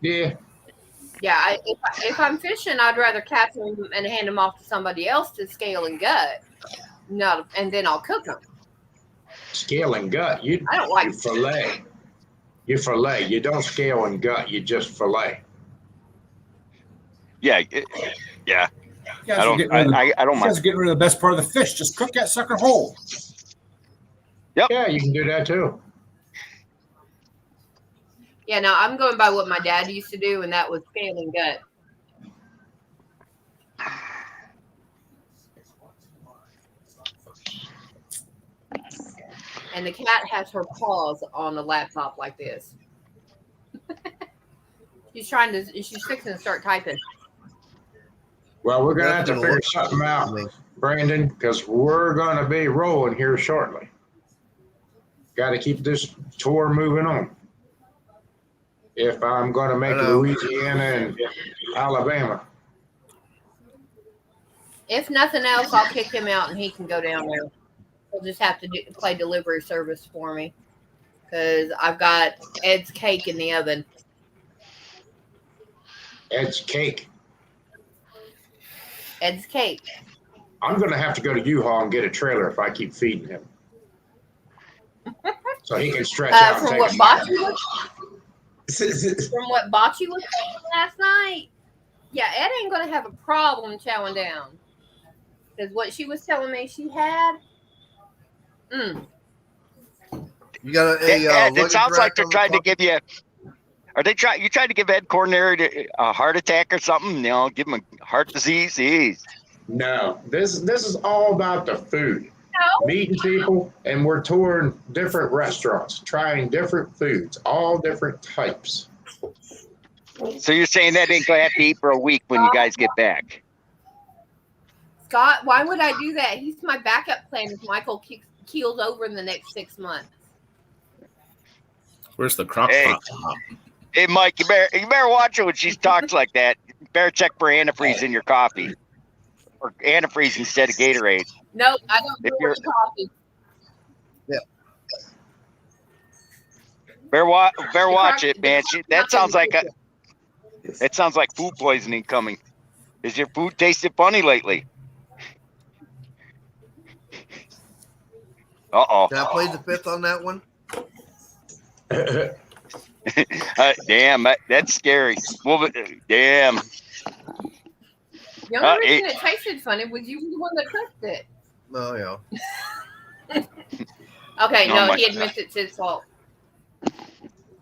yeah. Yeah, if I'm fishing, I'd rather catch them and hand them off to somebody else to scale and gut. And then I'll cook them. Scale and gut. I don't like You fillet. You fillet. You don't scale and gut. You just fillet. Yeah. You guys I are don't getting rid of I don't you mind. guys are getting rid of the best part of the fish. Just cook that sucker whole. Yeah, you can do that too. Yeah, no, I'm going by what my dad used to do, and that was scale and gut. And the cat has her paws on the laptop like this. She's fixing to start typing. Well, we're gonna have to figure something out, Brandon, because we're gonna be rolling here shortly. Got to keep this tour moving on. If I'm gonna make Louisiana and Alabama. If nothing else, I'll kick him out and he can go down there. He'll just have to play delivery service for me because I've got Ed's cake in the oven. Ed's cake. Ed's cake. I'm gonna have to go to U-Haul and get a trailer if I keep feeding him, so he can stretch out. From and what take Bocce was saying last night, yeah, Ed ain't gonna have a problem chowing down because what she was telling me she had. You got Ed, it luggage sounds like rack they're on the trying to top? give you. Are they trying? You trying to give Ed Coronary a heart attack or something? You know, give him a heart disease. Jeez. No, this is all about the food. No. Meeting people, and we're touring different restaurants, trying different foods, all different types. So you're saying that ain't gonna have to eat for a week when you guys get back? Scott, why would I do that? He's my backup plan if Michael keels over in the next 6 months. Where's the crock Hey. pot? Hey, Mike, you better watch her when she talks like that. You better check for antifreeze in your coffee, or antifreeze instead of Gatorade. No, I don't If do you're- any coffee. Better watch it, man. That sounds like food poisoning coming. Has your food tasted funny lately? Uh-oh. Can I play the fifth on that one? Damn, that's scary. Well, damn. The only reason Hey. it tasted funny was you were the one that cooked it. Oh, yeah. Okay, Oh no, my he admits it's his fault.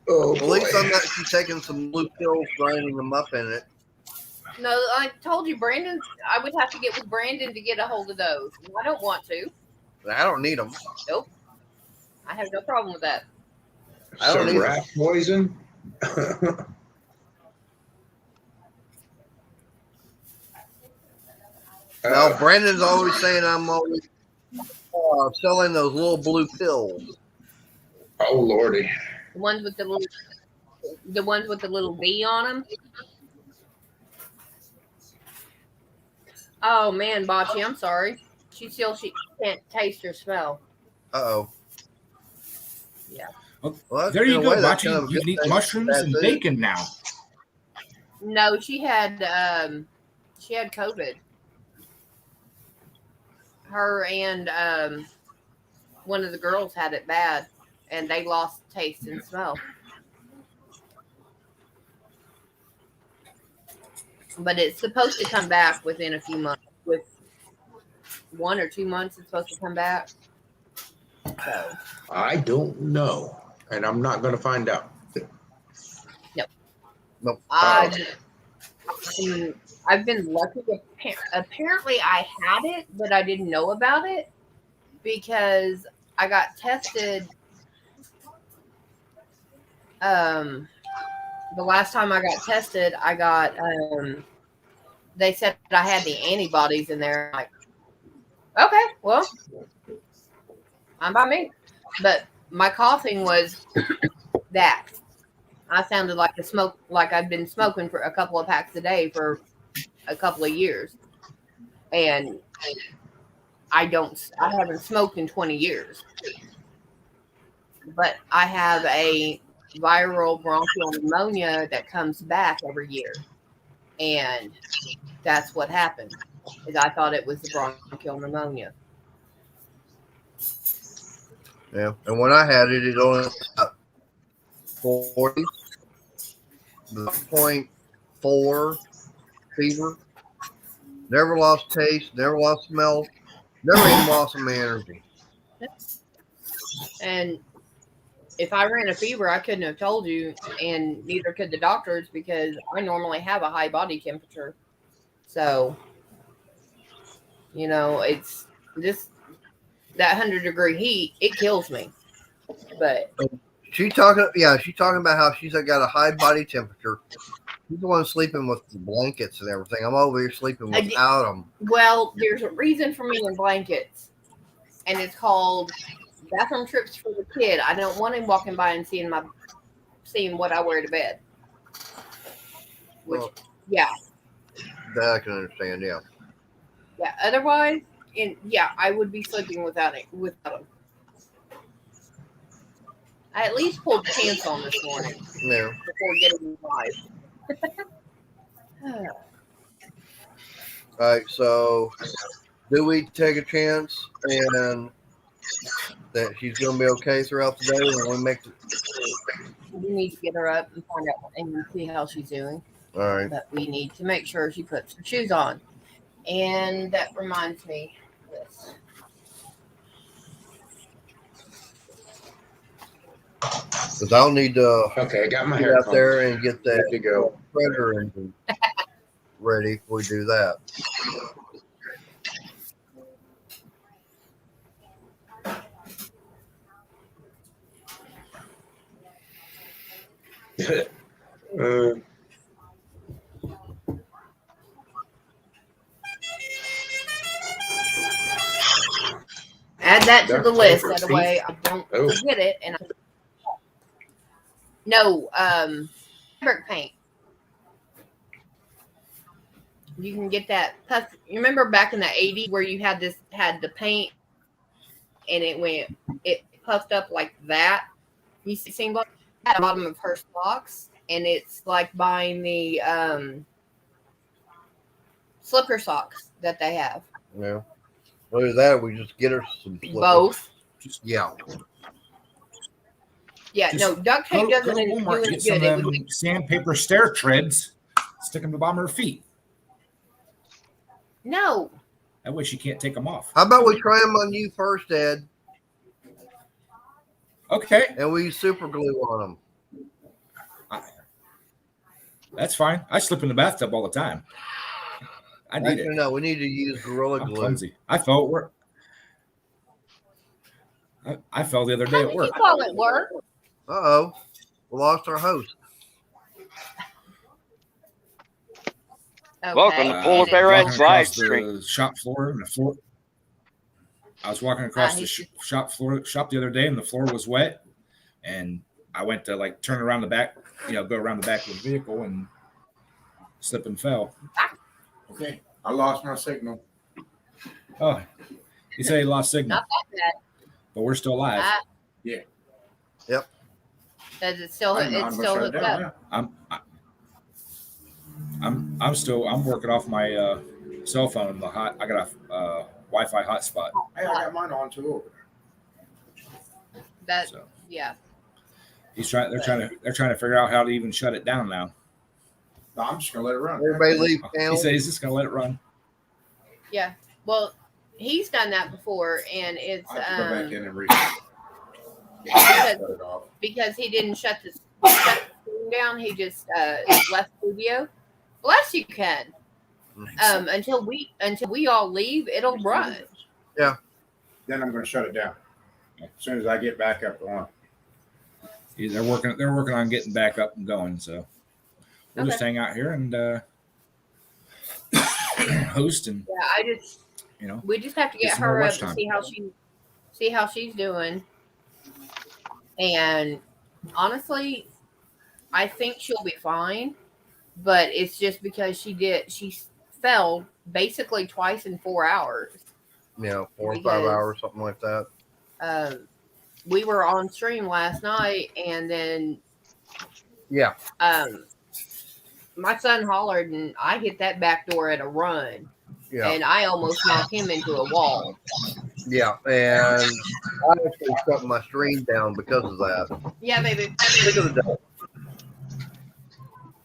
Oh, At least I'm not taking some blue pills, grinding them up in it. No, I told you, Brandon, I would have to get with Brandon to get a hold of those. I don't want to. I don't need them. Nope. I have no problem with that. I don't Some either. rat poison. No, Brandon's always saying I'm always selling those little blue pills. Oh lordy. The ones with the little V on them. Oh man, Bocce, I'm sorry. She can't taste or smell. Uh-oh. Yeah. Well, Well, there you in a go, way, that's Bocce. kind of a You good can eat thing. mushrooms Bad and food. bacon now. No, she had COVID. Her and one of the girls had it bad, and they lost taste and smell. but it's supposed to come back within a few months. With 1 or 2 months, it's supposed to come back. So I don't know, and I'm not going to find out. I've been lucky. Apparently, I had it, but I didn't know about it because I got tested. The last time I got tested, I got. They said I had the antibodies in there. I'm like, okay, well, I'm by me. But my coughing was that. I sounded like I've been smoking for a couple of packs a day for a couple of years, and I haven't smoked in 20 years, but I have a viral bronchial pneumonia that comes back every year, and that's what happened. Is I thought it was the bronchial pneumonia. Yeah, and when I had it, it only was about 40, 0.4 fever. Never lost taste, never lost smell, never even lost my energy. And if I ran a fever, I couldn't have told you, and neither could the doctors because I normally have a high body temperature. So, it's just that 100-degree heat, it kills me. But She's talking about how she's got a high body temperature. She's the one sleeping with the blankets and everything. I'm over here sleeping without them. Well, there's a reason for me in blankets, and it's called bathroom trips for the kid. I don't want him walking by and seeing what I wear to bed. Which, yeah. That I can understand, yeah. Yeah. Otherwise, I would be sleeping without him. I at least pulled pants on this morning Yeah. before getting live. All right, so do we take a chance and that she's going to be okay throughout the day and We need to get her up and find out and see how she's doing. All right. But we need to make sure she puts her shoes on. And that reminds me of this. Because I'll need to Okay, I got my get hair out there and get Good to that go. predator engine ready if we do that. Add that to the Duct list. tape or That way I don't Oh. forget it. And no, fabric paint. You can get that puff. You remember back in the 80s where you had the paint and it puffed up like that? You seem like at the bottom of her socks, and it's like buying the slipper socks that they have. Yeah. Whether that, we just get her some slippers. Both. Yeah. Yeah, Just no, duct tape Go doesn't to do Walmart, any get some good. of them sandpaper stair treads, stick them to the bottom of her feet. No. That way she can't take them off. How about we try them on you first, Ed, Okay, and we use super glue on them? that's fine. I slip in the bathtub all the time. I need Actually, it. no, we need to use Gorilla I'm Glue. clumsy. I fell at work. I fell the other day How at did you work. fall at work? Uh-oh. We lost our host. Okay. Welcome to Polar was Bear Red walking Slide across Street. the shop floor, and the floor. I was walking across the shop the other day, and the floor was wet. And I went to turn around the back, go around the back of the vehicle, and slip and fell. Okay, I lost my signal. Oh, you say you lost signal, Not that bad. but we're still alive. Yeah. Yep. Does it still? I'm It's gonna still shut it hooked down up. now. I'm working off my cell phone. I got a Wi-Fi hotspot. Hey, I got mine on too. So Yeah. they're trying to figure out how to even shut it down now. No, I'm just gonna let it run. Everybody leave He panel. says he's just gonna let it run. Yeah. Well, he's done that before, and it's I have to go back in and read. Because- Shut it off. because he didn't shut the screen down. He just left studio. Bless you, Ken. Until we all leave, it'll run. Then I'm gonna shut it down. As soon as I get back up on. They're working on getting back up and going. So we'll just hang out here and host and Yeah, we just have to Get get some more her up watch and time. see how she's doing. And honestly, I think she'll be fine. But it's just because she fell basically twice in 4 hours. Yeah, 4 or 5 Because- hours, something like that. We were on stream last night, and then Yeah. my son hollered, and I hit that back door at a run, Yeah. and I almost knocked him into a wall. Yeah. And I actually shut my stream down because of that. Yeah, baby. Look at the day.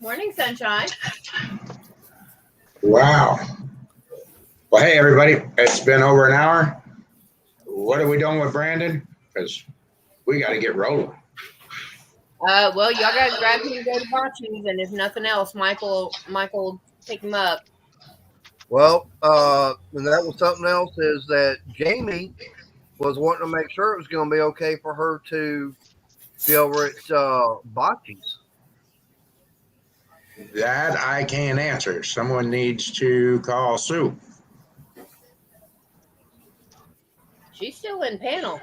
Morning, sunshine. Wow. Well, hey, everybody. It's been over an hour. What are we doing with Brandon? Because we got to get rolling. Well, y'all gotta grab him and go to Botchings, and if nothing else, Michael pick him up. Well, and that was something else is that Jamie was wanting to make sure it was going to be okay for her to be over at Bocce's. That I can't answer. Someone needs to call Sue. She's still in panel.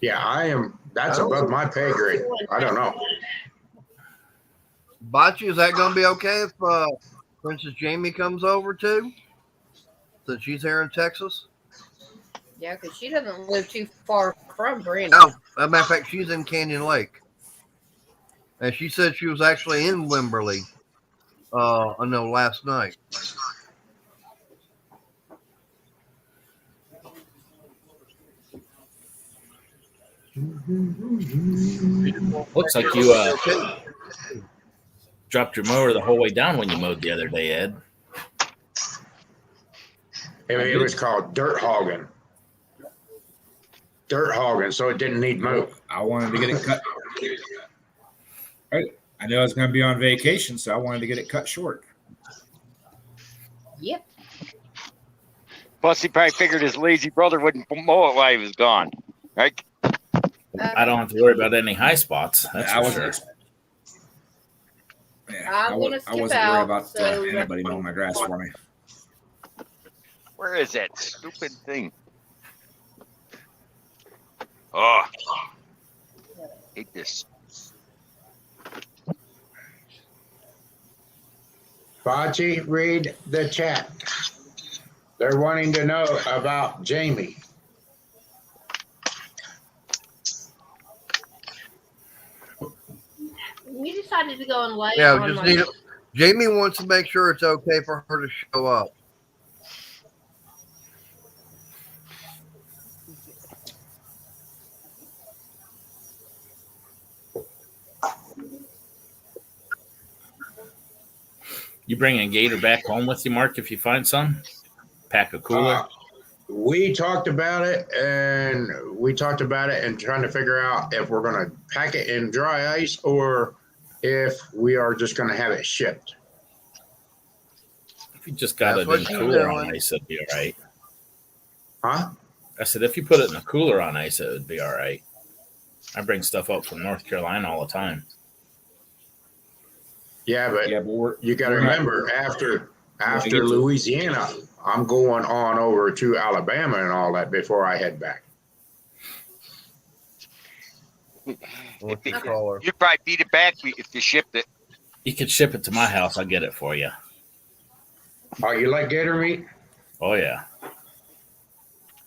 Yeah, I am. That's above my pay grade. I don't know. Bocce, is that going to be okay if Princess Jamie comes over too? Since she's here in Texas? Yeah, because she doesn't live too far from Brandon. No, as a matter of fact, she's in Canyon Lake. And she said she was actually in Wimberley, I know, last night. Looks like you dropped your mower the whole way down when you mowed the other day, Ed. It was called dirt hogging. Dirt hogging, so it didn't need mow. I wanted to get it cut. Right. I knew I was going to be on vacation, so I wanted to get it cut short. Yep. Plus, he probably figured his lazy brother wouldn't mow it while he was gone. Right? I don't have to worry about any high spots. That's I for wasn't. sure. Yeah, I'm I gonna wasn't skip worried out, about so anybody mowing my grass for me. Where is that stupid thing? Oh, hate this. Bachi, read the chat. They're wanting to know about Jamie. We decided to go and lay Yeah, on just my- need it. Jamie wants to make sure it's okay for her to show up. You bring a gator back home with you, Mark, if you find some? Pack a cooler? We talked about it and trying to figure out if we're going to pack it in dry ice or if we are just going to have it shipped. If you just got That's it what in a she's cooler doing. on ice, it'd be all right. Huh? I said, if you put it in a cooler on ice, it would be all right. I bring stuff up from North Carolina all the time. Yeah, but Yeah, but you got to we're not- remember after get to- Louisiana, I'm going on over to Alabama and all that before I head back. What you call her? You'd probably beat it back if you shipped it. You could ship it to my house. I'll get it for you. Oh, you like gator meat? Oh, yeah.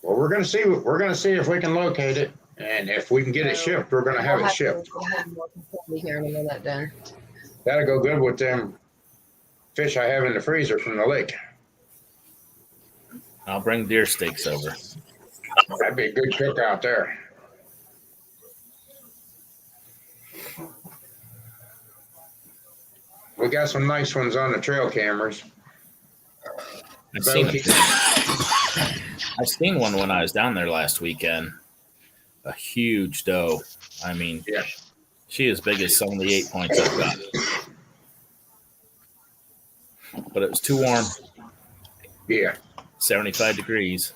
Well, we're going to see. We're going to see if we can locate it, and if we can get it shipped, we're going to have it shipped. We'll have more here in a minute then. That'll go good with them fish I have in the freezer from the lake. I'll bring deer steaks over. That'd be a good cook out there. We got some nice ones on the trail cameras. I've So seen, I've seen one when I was down there last weekend. A huge doe. I mean, Yeah. she is big as some of the 8 points I've got. But it was too warm. Yeah. 75 degrees.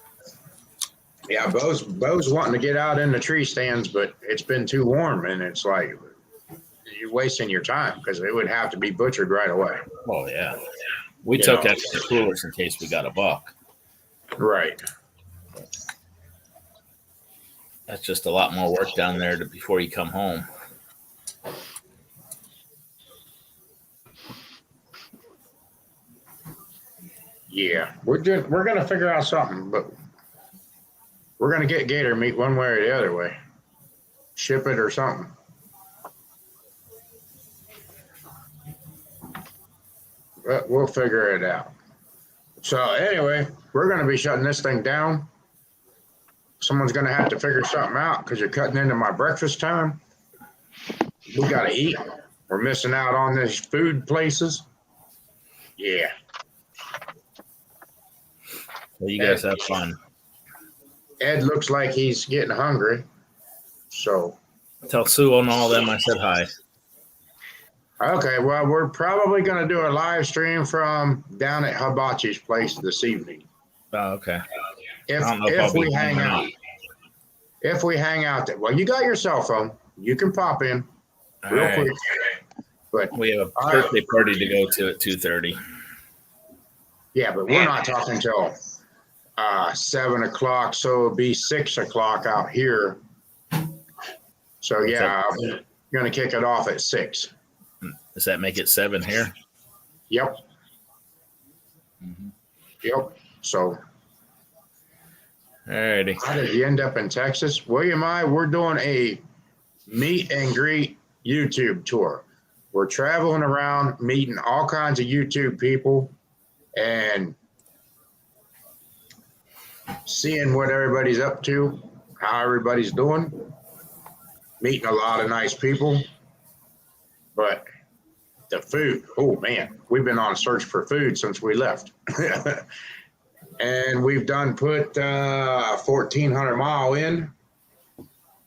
Yeah, Bo's wanting to get out in the tree stands, but it's been too warm, and it's like you're wasting your time because it would have to be butchered right away. Oh, yeah. We You took know. extra coolers in case we got a buck. Right. That's just a lot more work down there before you come home. Yeah, we're gonna figure out something, but we're gonna get gator meat one way or the other way. Ship it or something. But we'll figure it out. So anyway, we're gonna be shutting this thing down. Someone's gonna have to figure something out because you're cutting into my breakfast time. We gotta eat. We're missing out on these food places. Yeah. Well, you guys have fun. Ed looks like he's getting hungry. So, Tell Sue and all them I said hi. okay, well, we're probably going to do a live stream from down at Hibachi's place this evening. Oh, okay. If, I don't know if I'll if be we hang home or out. not. If we hang out, well, you got your cell phone. You can pop in All real right. quick. But We have a All right. birthday party to go to at 2:30. yeah, but we're not talking till 7 o'clock. So it'll be 6 o'clock out here. So yeah, I'm going to kick it off at 6. Does that make it 7 here? Yep. Yep. So All righty. how did you end up in Texas? William and I, we're doing a meet and greet YouTube tour. We're traveling around, meeting all kinds of YouTube people and seeing what everybody's up to, how everybody's doing, meeting a lot of nice people. But the food, oh man, we've been on a search for food since we left. And we've put 1,400 mile in.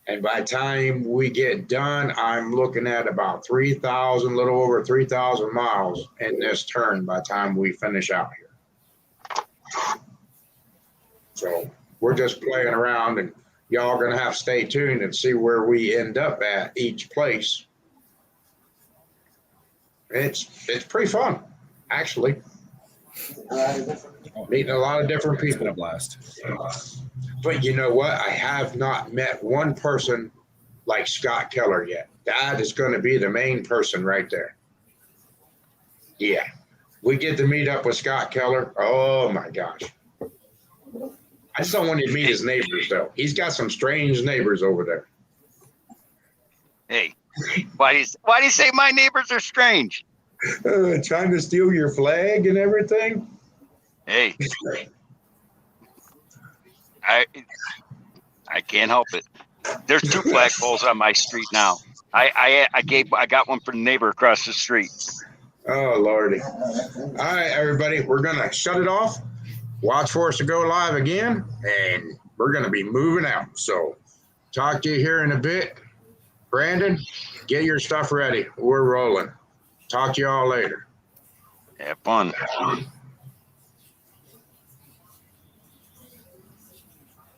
And by the time we get done, I'm looking at about 3,000, little over 3,000 miles in this turn by the time we finish out here. So we're just playing around, and y'all gonna have to stay tuned and see where we end up at each place. It's pretty fun, actually. Meeting a lot of different It's been people. a blast. But you know what? I have not met one person like Scott Keller yet. That is going to be the main person right there. Yeah. We get to meet up with Scott Keller. Oh my gosh. I just don't want to meet his neighbors though. He's got some strange neighbors over there. Hey, why do you say my neighbors are strange? Trying to steal your flag and everything. Hey, I can't help it. There's 2 flagpoles on my street now. I got one for the neighbor across the street. Oh Lordy. All right, everybody, we're gonna shut it off. Watch for us to go live again, and we're gonna be moving out. So talk to you here in a bit. Brandon, get your stuff ready. We're rolling. Talk to you all later. Have fun.